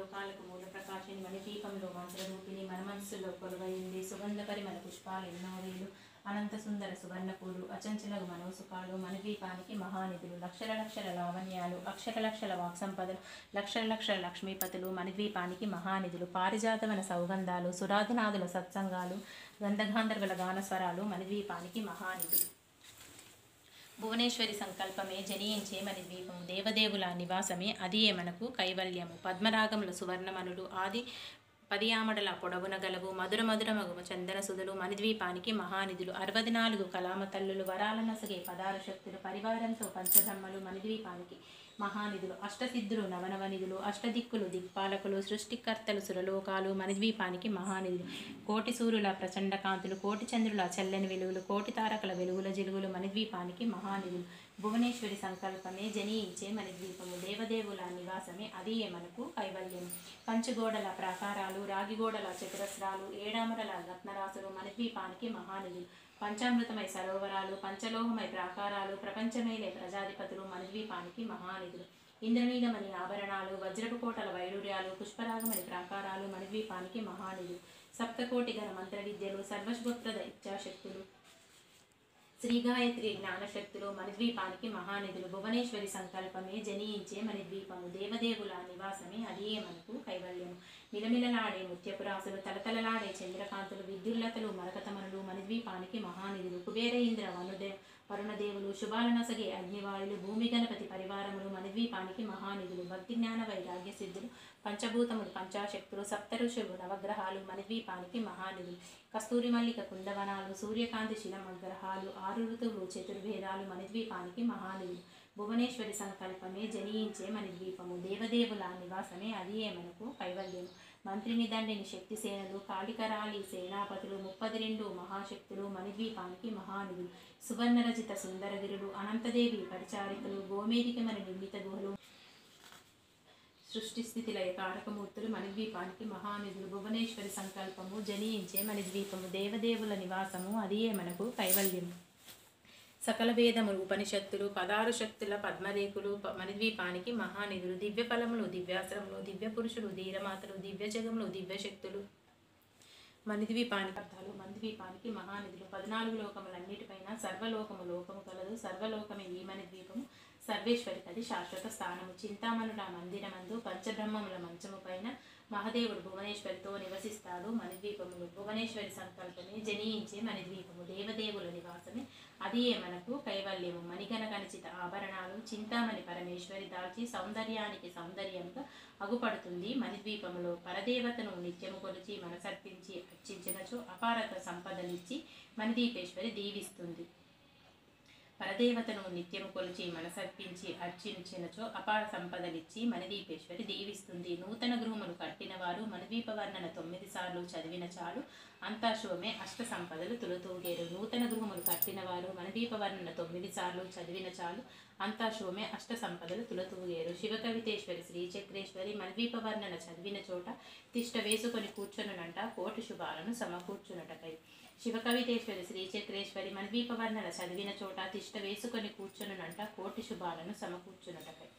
ముల్లోకాలకు మూల ప్రకాశిని మణిదీపంలో మంత్రరూపిణి మన మనస్సులో కొలువైంది. సుగంధ పరిమళ పుష్పాలు ఎన్నో వేలు అనంత సుందర సువర్ణ పూలు అచంచలగు మనోసుకాలు మణిద్వీపానికి మహానిధులు. లక్షల లక్షల లావణ్యాలు అక్షర లక్షల వాక్సంపదలు లక్షల లక్షల లక్ష్మీపతులు మణిద్వీపానికి మహానిధులు. పారిజాతవన సౌగంధాలు సురాధినాథుల సత్సంగాలు గంధగాంధర్వుల గానస్వరాలు మణిద్వీపానికి మహానిధులు. భువనేశ్వరి సంకల్పమే జనియించే మణిద్వీపము దేవదేవుల నివాసమే అదియే మనకు కైవల్యము. పద్మరాగముల సువర్ణమనులు ఆది పదియామడల పొడవున గలవు మధుర మధురమగు చందన సుధులు మణిద్వీపానికి మహానిధులు. 64 కలామ తల్లులు వరాల నసగే పదార శక్తులు పరివారంతో పంచబ్రహ్మలు మణిద్వీపానికి మహానిధులు. అష్టసిద్ధులు నవనవనిధులు అష్టదిక్కులు దిక్పాలకులు సృష్టికర్తలు సురలోకాలు మణిద్వీపానికి మహానిధులు. కోటి సూర్యుల ప్రచండ కాంతులు కోటి చంద్రుల చల్లని వెలుగులు కోటి తారకల వెలుగుల జిలుగులు మణిద్వీపానికి మహానిధులు. భువనేశ్వరి సంకల్పమే జనియించే మణిద్వీపము దేవదేవుల నివాసమే అదియే మనకు కైవల్యము. పంచగోడల ప్రాకారాలు రాగిగోడల చతురస్రాలు ఏడామరల రత్నరాసులు మణిద్వీపానికి మహానిధులు. పంచామృతమై సరోవరాలు పంచలోహమై ప్రాకారాలు ప్రపంచమేలే ప్రజాధిపతులు మణిద్వీపానికి మహానిధులు. ఇంద్రనీలమణి ఆభరణాలు వజ్రపు కోటల వైడూర్యాలు పుష్పరాగమణి ప్రాకారాలు మణిద్వీపానికి మహానిధులు. సప్తకోటి గణ మంత్ర విద్యలు సర్వశుభప్రద ఇచ్చాశక్తులు శ్రీగాయత్రి జ్ఞానశక్తులు మణిద్వీపానికి మహానిధులు. భువనేశ్వరి సంకల్పమే జనియించే మణిద్వీపము దేవదేవుల నివాసమే అదియే మనకు కైవల్యము. మిలమిలలాడే ముత్యపురాసులు తలతలలాడే చంద్రకాంతులు విద్యుల్లతలు మరకతమనులు మణిద్వీపానికి మహానిధులు. కుబేర ఇంద్ర వరుణదేవులు శుభాల నసగే అగ్నివాయులు భూమి గణపతి పరివారములు మణిద్వీపానికి మహానిధులు. భక్తి జ్ఞాన వైరాగ్య సిద్ధులు పంచభూతములు పంచాశక్తులు సప్త ఋషులు నవగ్రహాలు మణిద్వీపానికి మహానిధులు. కస్తూరి మల్లిక కుందవనాలు సూర్యకాంతి శిలమగ్రహాలు 6 ఋతువులు చతుర్వేదాలు మణిద్వీపానికి మహానిధులు. భువనేశ్వరి సంకల్పమే జనియించే మణిద్వీపము దేవదేవుల నివాసమే అదియే మనకు కైవల్యము. మంత్రిని దండిని శక్తి సేనలు కాళికరాలి సేనాపతులు 32 మహాశక్తులు మణిద్వీపానికి మహానిధులు. సువర్ణరచిత సుందరగిరులు అనంతదేవి పరిచారికలు గోమేదికమని నిర్మిత గుహలు సృష్టి స్థితి లయ కారకమూర్తులు మణిద్వీపానికి మహానిధులు. భువనేశ్వరి సంకల్పము జనియించే మణిద్వీపము దేవదేవుల నివాసము అదియే మనకు కైవల్యము. సకల వేదములు ఉపనిషత్తులు 16 శక్తుల పద్మరేకులు మణిద్వీపానికి మహానిధులు. దివ్య ఫలములు దివ్యాశ్రములు దివ్య పురుషులు ధీరమాతలు దివ్య జగములు దివ్యశక్తులు మణిద్వీపానికి అర్థాలు మణిద్వీపానికి మహానిధులు. 14 లోకములన్నిటిపైన సర్వలోకము లోకము కలదు సర్వలోకమే ఈ మణిద్వీపము సర్వేశ్వరికి అది శాశ్వత స్థానము. చింతామణుల మందిరమందు పంచబ్రహ్మముల మంచము పైన మహాదేవుడు భువనేశ్వరితో నివసిస్తాడు మణిద్వీపములు. భువనేశ్వరి సంకల్పమే జనియించే మణిద్వీపము దేవదేవుల నివాసమే అదియే మనకు కైవల్యము. మణిగణ కనిచిత ఆభరణాలు చింతామణి పరమేశ్వరి దాల్చి సౌందర్యానికి సౌందర్యంగా అగుపడుతుంది మణిద్వీపములో. పరదేవతను నిత్యము కొలిచి మనసర్పించి అర్చించినచో అపారత సంపదనిచ్చి మణిదీపేశ్వరి దీవిస్తుంది. పరదేవతను నిత్యము కొలిచి మనసర్పించి అర్చించినచో అపార సంపదలిచ్చి మణిదీపేశ్వరి దీవిస్తుంది. నూతన గృహములు కట్టిన వారు మణిద్వీప వర్ణన 9 సార్లు చదివిన చాలు అంతా శుభమే అష్ట సంపదలు తులతూగేరు. నూతన గృహములు కట్టిన వారు మణిద్వీప వర్ణన 9 సార్లు చదివిన చాలు అంతా శుభమే అష్ట సంపదలు తులతూగేరు. శివకవితేశ్వరి శ్రీచక్రేశ్వరి మణిద్వీప వర్ణన చదివిన చోట తిష్ట వేసుకొని కూర్చొనునంట కోటి శుభాలను సమకూర్చునటకై. శివకవితేశ్వరి శ్రీచక్రేశ్వరి మణిద్వీప వర్ణన చదివిన చోట తిష్ట వేసుకొని కూర్చొనునంట కోటి శుభాలను సమకూర్చునటకై.